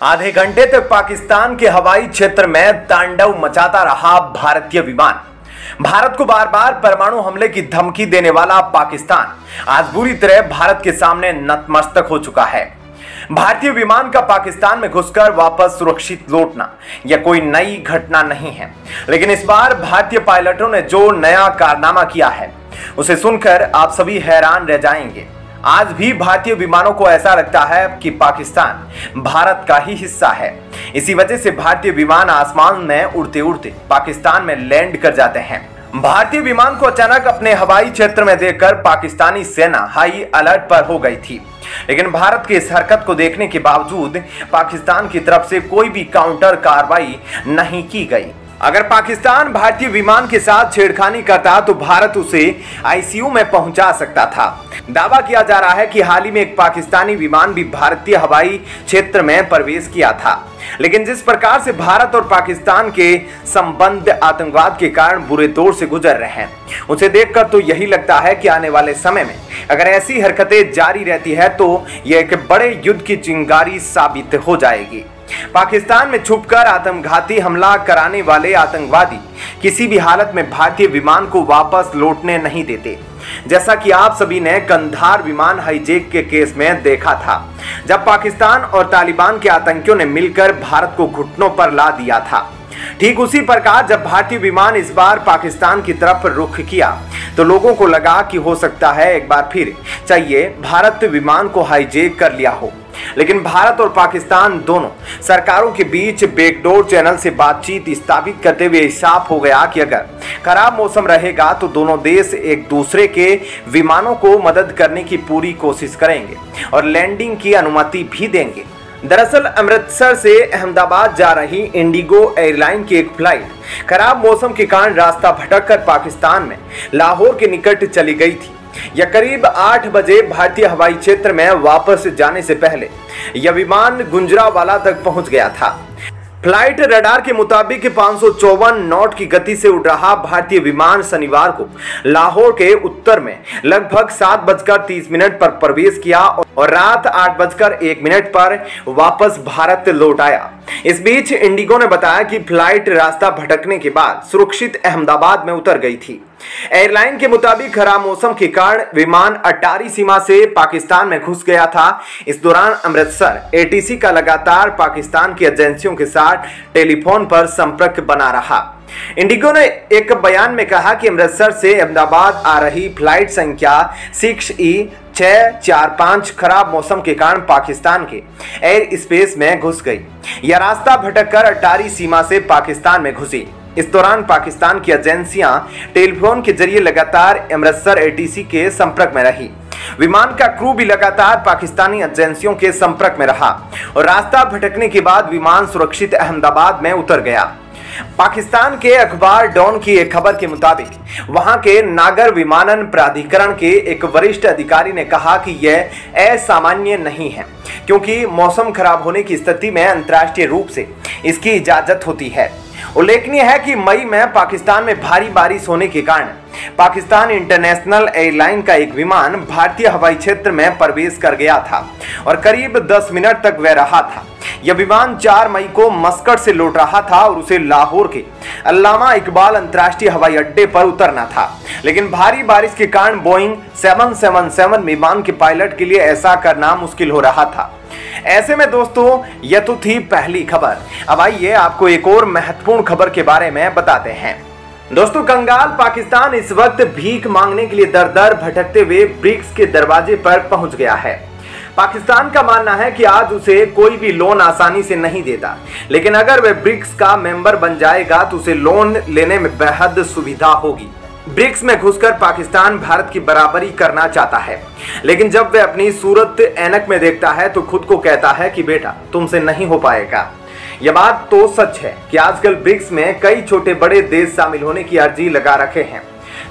आधे घंटे तक पाकिस्तान के हवाई क्षेत्र में तांडव मचाता रहा भारतीय विमान। भारत को बार बार परमाणु हमले की धमकी देने वाला पाकिस्तान आज बुरी तरह भारत के सामने नतमस्तक हो चुका है। भारतीय विमान का पाकिस्तान में घुसकर वापस सुरक्षित लौटना यह कोई नई घटना नहीं है, लेकिन इस बार भारतीय पायलटों ने जो नया कारनामा किया है उसे सुनकर आप सभी हैरान रह जाएंगे। आज भी भारतीय विमानों को ऐसा लगता है कि पाकिस्तान भारत का ही हिस्सा है। इसी वजह से भारतीय विमान आसमान में उड़ते उड़ते पाकिस्तान में लैंड कर जाते हैं। भारतीय विमान को अचानक अपने हवाई क्षेत्र में देखकर पाकिस्तानी सेना हाई अलर्ट पर हो गई थी, लेकिन भारत की इस हरकत को देखने के बावजूद पाकिस्तान की तरफ से कोई भी काउंटर कार्रवाई नहीं की गई। अगर पाकिस्तान भारतीय विमान के साथ छेड़खानी करता तो भारत उसे आईसीयू में पहुंचा सकता था। दावा किया जा रहा है कि हाल ही में एक पाकिस्तानी विमान भी भारतीय हवाई क्षेत्र में प्रवेश किया था, लेकिन जिस प्रकार से भारत और पाकिस्तान के संबंध आतंकवाद के कारण बुरे दौर से गुजर रहे हैं, उसे देखकर तो यही लगता है कि आने वाले समय में अगर ऐसी हरकतें जारी रहती है तो यह एक बड़े युद्ध की चिंगारी साबित हो जाएगी। पाकिस्तान में छुपकर आत्मघाती हमला कराने वाले आतंकवादी किसी भी हालत में भारतीय विमान को वापस लौटने नहीं देते, जैसा कि आप सभी ने कंधार विमान हाईजैक के केस में देखा था, जब पाकिस्तान और तालिबान के आतंकियों ने मिलकर भारत को घुटनों पर ला दिया था। ठीक उसी प्रकार जब भारतीय विमान इस बार पाकिस्तान की तरफ रुख किया तो लोगों को लगा कि हो सकता है एक बार फिर चाहिए भारत विमान को हाईजैक कर लिया हो, लेकिन भारत और पाकिस्तान दोनों सरकारों के बीच बैकडोर चैनल से बातचीत स्थापित करते हुए साफ हो गया कि अगर खराब मौसम रहेगा तो दोनों देश एक दूसरे के विमानों को मदद करने की पूरी कोशिश करेंगे और लैंडिंग की अनुमति भी देंगे। दरअसल अमृतसर से अहमदाबाद जा रही इंडिगो एयरलाइन की एक फ्लाइट खराब मौसम के कारण रास्ता भटककर पाकिस्तान में लाहौर के निकट चली गई थी। यह करीब 8 बजे भारतीय हवाई क्षेत्र में वापस जाने से पहले यह विमान गुजरांवाला तक पहुंच गया था। फ्लाइट रडार के मुताबिक 554 नॉट की गति से उड़ रहा भारतीय विमान शनिवार को लाहौर के उत्तर में लगभग 7:30 पर प्रवेश किया और रात 8:01 पर वापस भारत लौट आया। इस बीच इंडिगो ने बताया कि फ्लाइट रास्ता भटकने के बाद सुरक्षित अहमदाबाद में उतर गई थी। एयरलाइन के मुताबिक खराब मौसम के कारण विमान अटारी सीमा से पाकिस्तान में घुस गया था। इस दौरान अमृतसर एटीसी का लगातार पाकिस्तान की एजेंसियों के साथ टेलीफोन पर संपर्क बना रहा। इंडिगो ने एक बयान में कहा कि अमृतसर से अहमदाबाद आ रही फ्लाइट संख्या 6E645 खराब मौसम के कारण पाकिस्तान के एयर स्पेस में घुस गई। यह रास्ता भटककर अटारी सीमा से पाकिस्तान में घुसी। इस दौरान पाकिस्तान की एजेंसियां टेलीफोन के जरिए लगातार अमृतसर एटीसी के संपर्क में रही। विमान का क्रू भी लगातार पाकिस्तानी एजेंसियों के संपर्क में रहा और रास्ता भटकने के बाद विमान सुरक्षित अहमदाबाद में उतर गया। पाकिस्तान के अखबार डॉन की एक खबर के मुताबिक वहां के नागर विमानन प्राधिकरण के एक वरिष्ठ अधिकारी ने कहा कि यह असामान्य नहीं है, क्योंकि मौसम खराब होने की स्थिति में अंतर्राष्ट्रीय रूप से इसकी इजाजत होती है। उल्लेखनीय है कि मई में पाकिस्तान में भारी बारिश होने के कारण पाकिस्तान इंटरनेशनल एयरलाइन का एक विमान भारतीय हवाई क्षेत्र में प्रवेश कर गया था और करीब 10 मिनट तक वह रहा था। यह विमान 4 मई को मस्कट से लौट रहा था और उसे लाहौर के अल्लामा इकबाल अंतर्राष्ट्रीय हवाई अड्डे पर उतरना था, लेकिन भारी बारिश के कारण बोइंग 777 विमान के पायलट के लिए ऐसा करना मुश्किल हो रहा था। ऐसे में दोस्तों यह तो थी पहली खबर। अब आइए आपको एक और महत्वपूर्ण खबर के बारे में बताते हैं। दोस्तों, कंगाल पाकिस्तान इस वक्त भीख मांगने के लिए दर दर भटकते हुए ब्रिक्स के दरवाजे पर पहुंच गया है। पाकिस्तान का मानना है कि आज उसे कोई भी लोन आसानी से नहीं देता, लेकिन अगर वह ब्रिक्स का मेंबर बन जाएगा तो उसे लोन लेने में बेहद सुविधा होगी। ब्रिक्स में घुसकर पाकिस्तान भारत की बराबरी करना चाहता है, लेकिन जब वह अपनी सूरत ऐनक में देखता है तो खुद को कहता है कि बेटा तुमसे नहीं हो पाएगा। यह बात तो सच है कि आजकल ब्रिक्स में कई छोटे बड़े देश शामिल होने की अर्जी लगा रखे हैं।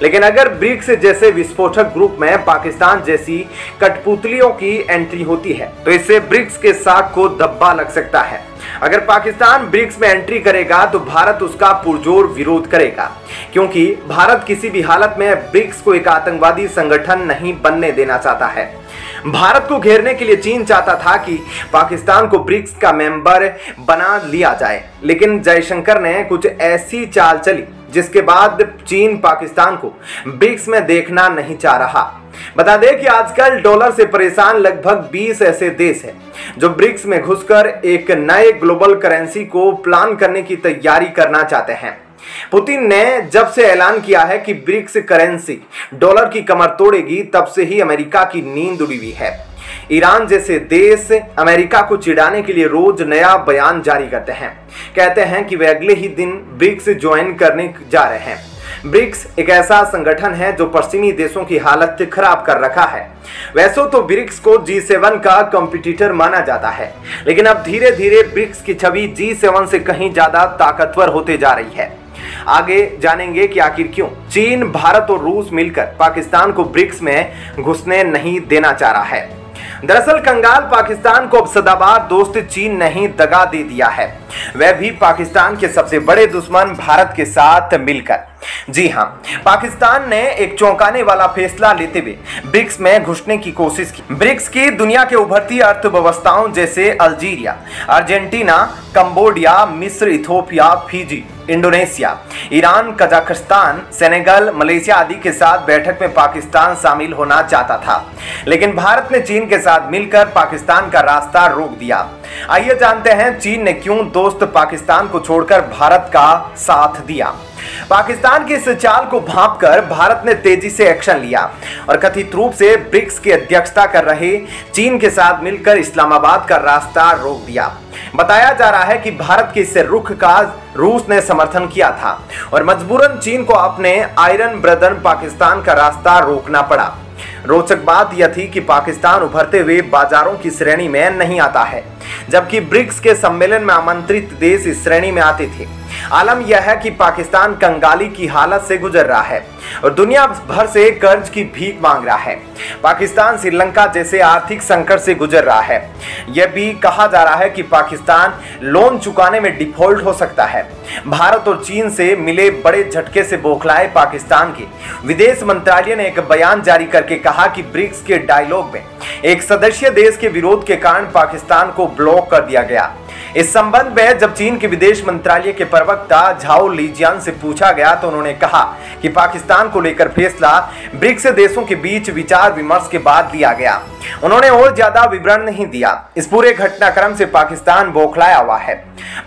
लेकिन अगर ब्रिक्स जैसे विस्फोटक ग्रुप में पाकिस्तान जैसी कठपुतलियों की एंट्री होती है तो इससे ब्रिक्स के साख को धब्बा लग सकता है। अगर पाकिस्तान ब्रिक्स में एंट्री करेगा तो भारत उसका पुरजोर विरोध करेगा, क्योंकि भारत किसी भी हालत में ब्रिक्स को एक आतंकवादी संगठन नहीं बनने देना चाहता है। भारत को घेरने के लिए चीन चाहता था कि पाकिस्तान को ब्रिक्स का मेंबर बना लिया जाए, लेकिन जयशंकर ने कुछ ऐसी चाल चली जिसके बाद चीन पाकिस्तान को ब्रिक्स में देखना नहीं चाह रहा। बता दें कि आजकल डॉलर से परेशान लगभग 20 ऐसे देश हैं जो ब्रिक्स में घुसकर एक नए ग्लोबल करेंसी को प्लान करने की तैयारी करना चाहते हैं। पुतिन ने जब से ऐलान किया है कि ब्रिक्स करेंसी डॉलर की कमर तोड़ेगी, तब से ही अमेरिका की नींद उड़ी हुई है। ईरान जैसे देश अमेरिका को चिढ़ाने के लिए रोज नया बयान जारी करते हैं, कहते हैं कि वे अगले ही दिन ब्रिक्स ज्वाइन करने जा रहे हैं। ब्रिक्स एक ऐसा संगठन है जो पश्चिमी देशों की हालत खराब कर रखा है। वैसे तो ब्रिक्स को G7 का कॉम्पिटिटर माना जाता है, लेकिन अब धीरे धीरे ब्रिक्स की छवि G7 से कहीं ज्यादा ताकतवर होते जा रही है। आगे जानेंगे कि आखिर क्यों चीन, भारत और रूस मिलकर पाकिस्तान को ब्रिक्स में घुसने नहीं देना चाह रहा है। दरअसल कंगाल पाकिस्तान को अब सदाबहार दोस्त चीन ने ही दगा दे दिया है, वह भी पाकिस्तान के सबसे बड़े दुश्मन भारत के साथ मिलकर। जी हां, पाकिस्तान ने एक चौंकाने वाला फैसला लेते हुए ब्रिक्स में घुसने की कोशिश की। ब्रिक्स की दुनिया के उभरती अर्थव्यवस्थाओं जैसे अल्जीरिया, अर्जेंटीना, कंबोडिया, मिस्र, Ethiopia, Fiji, Indonesia, Iran, Kazakhstan, Senegal, Malaysia आदि के साथ बैठक में पाकिस्तान शामिल होना चाहता था, लेकिन भारत ने चीन के साथ मिलकर पाकिस्तान का रास्ता रोक दिया। आइए जानते हैं चीन ने क्यों दोस्त पाकिस्तान को छोड़कर भारत का साथ दिया। पाकिस्तान की इस चाल को भांपकर भारत ने तेजी से एक्शन लिया और कथित रूप से ब्रिक्स की अध्यक्षता कर रहे चीन के साथ मिलकर इस्लामाबाद का रास्ता रोक दिया। बताया जा रहा है कि भारत के इस रुख का रूस ने समर्थन किया था और मजबूरन चीन को अपने आयरन ब्रदर पाकिस्तान का रास्ता रोकना पड़ा। रोचक बात यह थी कि पाकिस्तान उभरते हुए बाजारों की श्रेणी में नहीं आता है, जबकि ब्रिक्स के सम्मेलन में आमंत्रित देश इस श्रेणी में आते थे। आलम यह है कि पाकिस्तान कंगाली की हालत से गुजर रहा है और दुनिया भर से कर्ज की भीख मांग रहा है। पाकिस्तान श्रीलंका जैसे आर्थिक संकट से गुजर रहा है। यह भी कहा जा रहा है कि पाकिस्तान लोन चुकाने में डिफॉल्ट हो सकता है। भारत और चीन से मिले बड़े झटके से बौखलाए पाकिस्तान के विदेश मंत्रालय ने एक बयान जारी करके कहा कि ब्रिक्स के डायलॉग में एक सदस्य देश के विरोध के कारण पाकिस्तान को ब्लॉक कर दिया गया। इस संबंध में जब चीन के विदेश मंत्रालय के प्रवक्ता झाओ लिजियान से पूछा गया तो उन्होंने कहा कि पाकिस्तान को लेकर फैसला ब्रिक्स देशों के बीच विचार विमर्श के बाद लिया गया। उन्होंने और ज्यादा विवरण नहीं दिया। इस पूरे घटनाक्रम से पाकिस्तान बौखलाया हुआ है।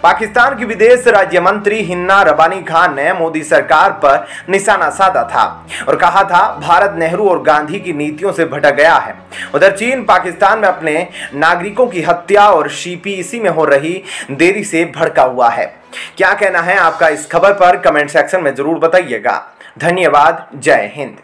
पाकिस्तान की विदेश राज्य मंत्री हिन्ना रबानी खान ने मोदी सरकार पर निशाना साधा था और कहा था भारत नेहरू और गांधी की नीतियों से भटक गया है। उधर चीन पाकिस्तान में अपने नागरिकों की हत्या और CPEC में हो रही देरी से भड़का हुआ है। क्या कहना है आपका इस खबर पर कमेंट सेक्शन में जरूर बताइएगा। धन्यवाद। जय हिंद।